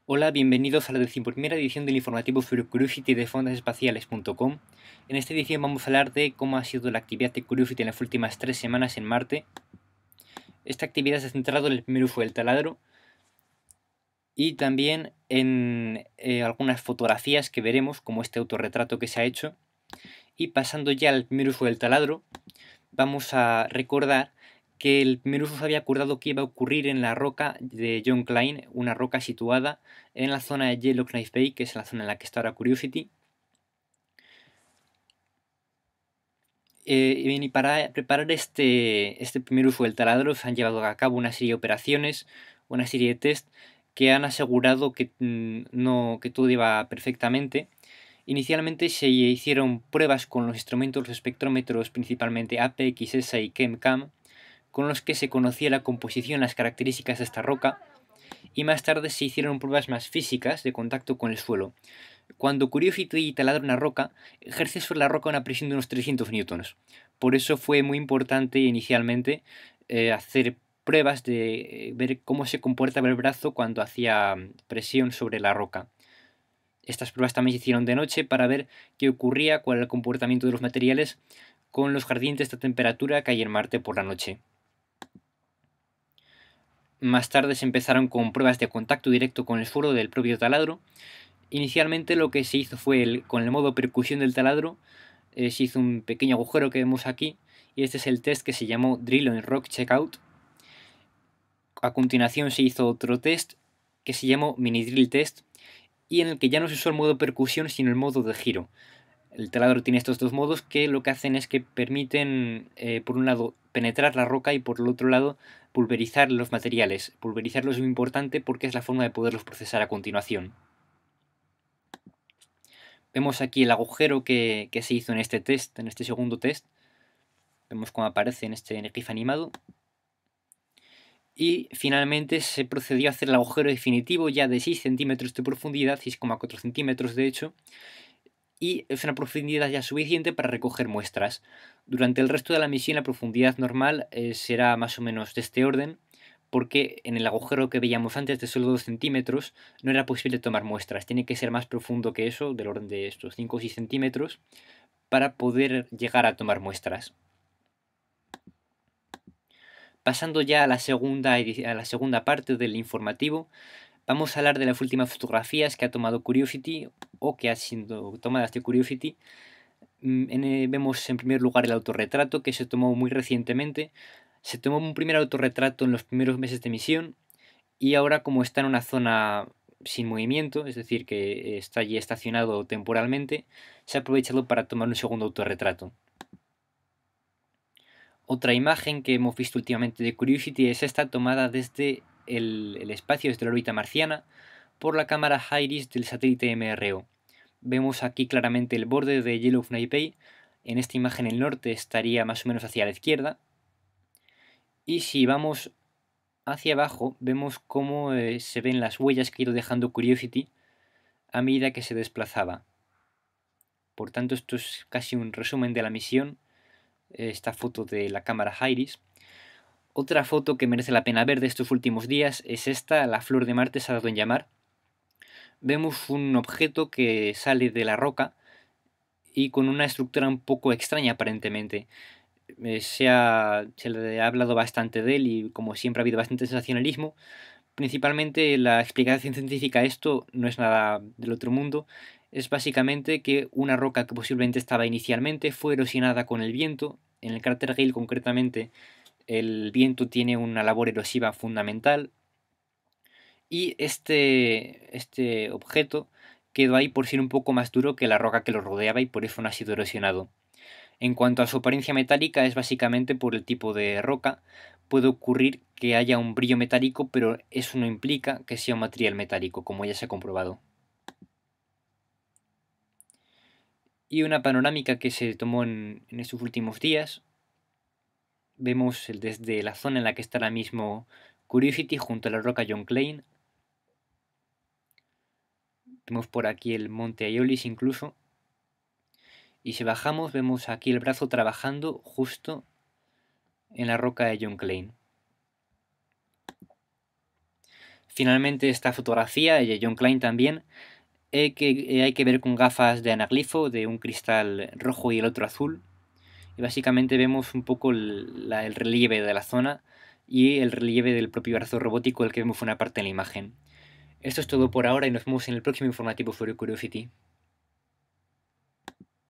Hola, bienvenidos a la 11ª edición del informativo sobre Curiosity de fondasespaciales.com. En esta edición vamos a hablar de cómo ha sido la actividad de Curiosity en las últimas 3 semanas en Marte. Esta actividad se ha centrado en el primer uso del taladro y también en algunas fotografías que veremos, como este autorretrato que se ha hecho. Y pasando ya al primer uso del taladro, vamos a recordar que el primer uso se había acordado que iba a ocurrir en la roca de John Klein, una roca situada en la zona de Yellowknife Bay, que es la zona en la que está ahora Curiosity. Y para preparar este primer uso del taladro se han llevado a cabo una serie de operaciones, una serie de test que han asegurado que, que todo iba perfectamente. Inicialmente se hicieron pruebas con los instrumentos, los espectrómetros, principalmente APEX, ESA y ChemCam, con los que se conocía la composición, las características de esta roca, y más tarde se hicieron pruebas más físicas de contacto con el suelo. Cuando Curiosity taladra una roca, ejerce sobre la roca una presión de unos 300 newtons. Por eso fue muy importante inicialmente hacer pruebas de ver cómo se comportaba el brazo cuando hacía presión sobre la roca. Estas pruebas también se hicieron de noche para ver qué ocurría, cuál era el comportamiento de los materiales con los gradientes de temperatura que hay en Marte por la noche. Más tarde se empezaron con pruebas de contacto directo con el suelo del propio taladro. Inicialmente lo que se hizo fue, con el modo percusión del taladro, se hizo un pequeño agujero que vemos aquí, y este es el test que se llamó Drill on Rock Checkout. A continuación se hizo otro test que se llamó Mini Drill Test, y en el que ya no se usó el modo percusión sino el modo de giro. El taladro tiene estos dos modos que lo que hacen es que permiten, por un lado, penetrar la roca y por el otro lado, pulverizar los materiales. Pulverizarlos es muy importante porque es la forma de poderlos procesar a continuación. Vemos aquí el agujero que se hizo en este test, en este segundo test. Vemos cómo aparece en este GIF animado. Y finalmente se procedió a hacer el agujero definitivo ya de 6 centímetros de profundidad, 6,4 centímetros de hecho, y es una profundidad ya suficiente para recoger muestras. Durante el resto de la misión la profundidad normal será más o menos de este orden, porque en el agujero que veíamos antes de solo 2 centímetros no era posible tomar muestras, tiene que ser más profundo que eso, del orden de estos 5 o 6 centímetros, para poder llegar a tomar muestras. Pasando ya a la segunda parte del informativo, vamos a hablar de las últimas fotografías que ha tomado Curiosity o que han sido tomadas de Curiosity. Vemos en primer lugar el autorretrato que se tomó muy recientemente. Se tomó un primer autorretrato en los primeros meses de misión y ahora, como está en una zona sin movimiento, es decir, que está allí estacionado temporalmente, se ha aprovechado para tomar un segundo autorretrato. Otra imagen que hemos visto últimamente de Curiosity es esta, tomada desde el espacio, desde la órbita marciana, por la cámara HIRIS del satélite MRO. Vemos aquí claramente el borde de Yellowknife Bay. En esta imagen el norte estaría más o menos hacia la izquierda. Y si vamos hacia abajo, vemos cómo se ven las huellas que ha ido dejando Curiosity a medida que se desplazaba. Por tanto, esto es casi un resumen de la misión, esta foto de la cámara HIRIS. Otra foto que merece la pena ver de estos últimos días es esta, la flor de Marte se ha dado en llamar. Vemos un objeto que sale de la roca y con una estructura un poco extraña aparentemente. Se le ha hablado bastante de él y como siempre ha habido bastante sensacionalismo. Principalmente la explicación científica a esto no es nada del otro mundo. Es básicamente que una roca que posiblemente estaba inicialmente fue erosionada con el viento. En el cráter Gale concretamente el viento tiene una labor erosiva fundamental. Y este objeto quedó ahí por ser un poco más duro que la roca que lo rodeaba y por eso no ha sido erosionado. En cuanto a su apariencia metálica, es básicamente por el tipo de roca. Puede ocurrir que haya un brillo metálico, pero eso no implica que sea un material metálico, como ya se ha comprobado. Y una panorámica que se tomó en estos últimos días. Vemos desde la zona en la que está ahora mismo Curiosity junto a la roca John Klein. Vemos por aquí el monte Aeolis incluso. Y si bajamos vemos aquí el brazo trabajando justo en la roca de John Klein. Finalmente esta fotografía, y de John Klein también, hay que ver con gafas de anaglifo, de un cristal rojo y el otro azul. Y básicamente vemos un poco el relieve de la zona y el relieve del propio brazo robótico, el que vemos una parte en la imagen. Esto es todo por ahora y nos vemos en el próximo informativo sobre Curiosity.